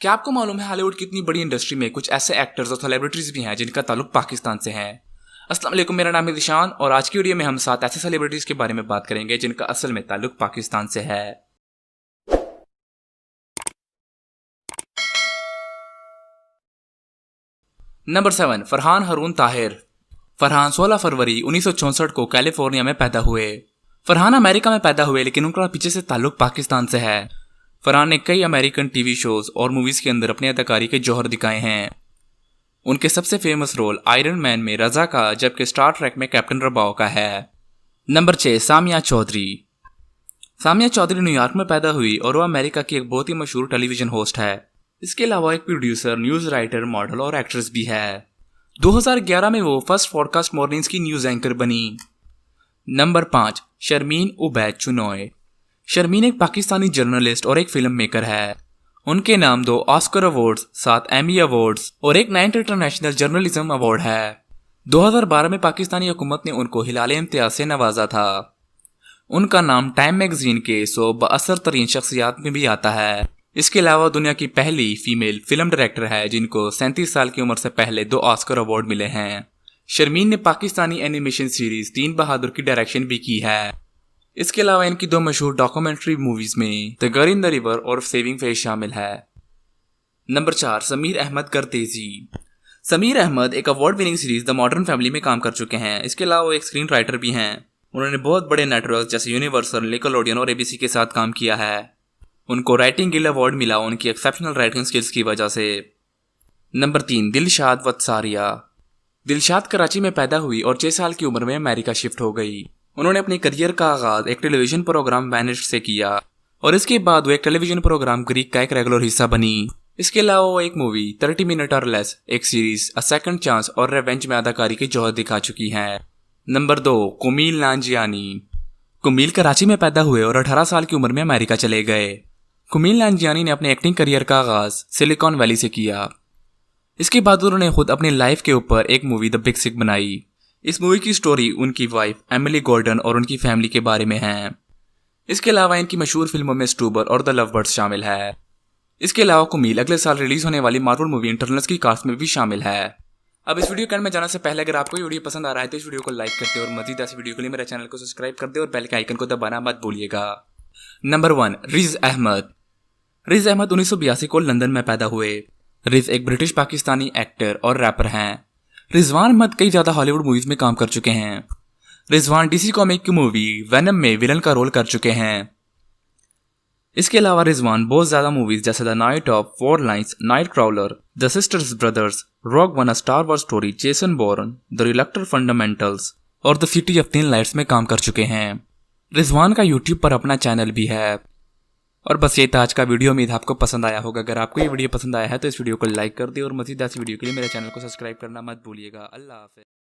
क्या आपको मालूम है हॉलीवुड की इतनी बड़ी इंडस्ट्री में कुछ ऐसे एक्टर्स और सेलिब्रिटीज भी हैं जिनका ताल्लुक पाकिस्तान से है। अस्सलाम वालेकुम, मेरा नाम है दिशान और आज की वीडियो में हम 7 ऐसे सेलिब्रिटीज के बारे में बात करेंगे जिनका असल में ताल्लुक पाकिस्तान से है। नंबर 7, फरहान हारून ताहिर। फरहान 16 फरवरी 1964 को कैलिफोर्निया में पैदा हुए। फरहान अमेरिका में पैदा हुए लेकिन उनका पीछे से ताल्लुक पाकिस्तान से है। फरहान ने कई अमेरिकन टीवी शोज और मूवीज के अंदर अपनी अदाकारी के जौहर दिखाए हैं। उनके सबसे फेमस रोल आयरन मैन में रजा का, जबकि स्टार ट्रेक में कैप्टन रबाओ का है। नंबर 6, सामिया चौधरी। सामिया चौधरी न्यूयॉर्क में पैदा हुई और वह अमेरिका की एक बहुत ही मशहूर टेलीविजन होस्ट है। इसके अलावा एक प्रोड्यूसर, न्यूज राइटर, मॉडल और एक्ट्रेस भी है। 2011 में वो फर्स्ट पॉडकास्ट मॉर्निंग्स की न्यूज एंकर बनी। नंबर 5, शर्मीन उबैद चुनोय। शर्मीन एक पाकिस्तानी जर्नलिस्ट और एक फिल्म मेकर है। उनके नाम 2 ऑस्कर अवार्ड्स, 7 एमी अवार्ड्स और एक 9th इंटरनेशनल जर्नलिज्म अवार्ड है। 2012 में पाकिस्तानी हुकूमत ने उनको हिलाल इम्तियाज से नवाजा था। उनका नाम टाइम मैगजीन के 100 बाअसर तरीन शख्सियात में भी आता है। इसके अलावा दुनिया की पहली फीमेल फिल्म डायरेक्टर है जिनको 37 साल की उम्र से पहले 2 ऑस्कर अवार्ड मिले हैं। शर्मीन ने पाकिस्तानी एनिमेशन सीरीज 3 बहादुर की डायरेक्शन भी की है। इसके अलावा इनकी 2 मशहूर डॉक्यूमेंट्री मूवीज में the girl in the river और सेविंग फेस शामिल है। नंबर 4, समीर अहमद गर्देजी। समीर अहमद एक award winning series the modern family में काम कर चुके हैं। इसके अलावा वो एक स्क्रीन राइटर भी हैं। उन्होंने बहुत बड़े नेटवर्क जैसे यूनिवर्सल, निकलोडियन और एबीसी के साथ काम किया है। उनको राइटिंग गिल्ड अवार्ड मिला उनकी एक्सेप्शनल राइटिंग स्किल्स की वजह से। नंबर 3, दिलशाद वत्सारिया। दिलशाद कराची में पैदा हुई और 6 साल की उम्र में अमेरिका शिफ्ट हो गई। उन्होंने अपने करियर का आगाज एक टेलीविजन प्रोग्राम वैनिश्ड से किया और इसके बाद वो एक टेलीविजन प्रोग्राम ग्रीक का एक रेगुलर हिस्सा बनी। इसके अलावा वो एक मूवी 30 मिनट और लेस, एक सीरीज अ सेकंड चांस और रेवेंज में अदाकारी के जौहर दिखा चुकी हैं। नंबर 2, कुमील नांजियानी। कुमील कराची में पैदा हुए और 18 साल की उम्र में अमेरिका चले गए। कुमील नांजियानी ने अपने एक्टिंग करियर का आगाज सिलिकॉन वैली से किया। इसके बाद उन्होंने खुद अपनी लाइफ के ऊपर एक मूवी द बिग सिक बनाई। इस मूवी की स्टोरी उनकी वाइफ एमिली गॉर्डन और उनकी फैमिली के बारे में है। इसके अलावा इनकी मशहूर फिल्मों में स्टूबर और द लवबर्ड्स शामिल है। इसके अलावा कुमील अगले साल रिलीज होने वाली मार्वल मूवी इंटरनल्स की कास्ट में भी शामिल है। अब इस वीडियो के एंड में जाने से पहले अगर आपको ये वीडियो पसंद आ रहा है तो इस वीडियो को लाइक करते और मजीद ऐसी वीडियो के लिए मेरे चैनल को सब्सक्राइब कर दे और बेल के आइकन को दबाना मत भूलिएगा। नंबर 1, रिज अहमद। रिज अहमद 1982 को लंदन में पैदा हुए। रिज एक ब्रिटिश पाकिस्तानी एक्टर और रैपर हैं। रिजवान अहमद कई ज्यादा हॉलीवुड मूवीज में काम कर चुके हैं। रिजवान डीसी कॉमिक की मूवी वेनम में विलन का रोल कर चुके हैं। इसके अलावा रिजवान बहुत ज्यादा मूवीज जैसे the night of 4 lions, nightcrawler, the sisters brothers, rogue one, a star war story, Jason Bourne, the reluctant fundamentals और द सिटी ऑफ 3 लाइट्स में काम कर चुके हैं। रिजवान का यूट्यूब पर अपना चैनल भी है। और बस ये था आज का वीडियो। उम्मीद आपको पसंद आया होगा। अगर आपको ये वीडियो पसंद आया है तो इस वीडियो को लाइक कर दे और मज़ीद ऐसी वीडियो के लिए मेरे चैनल को सब्सक्राइब करना मत भूलिएगा। अल्लाह हाफ़िज़।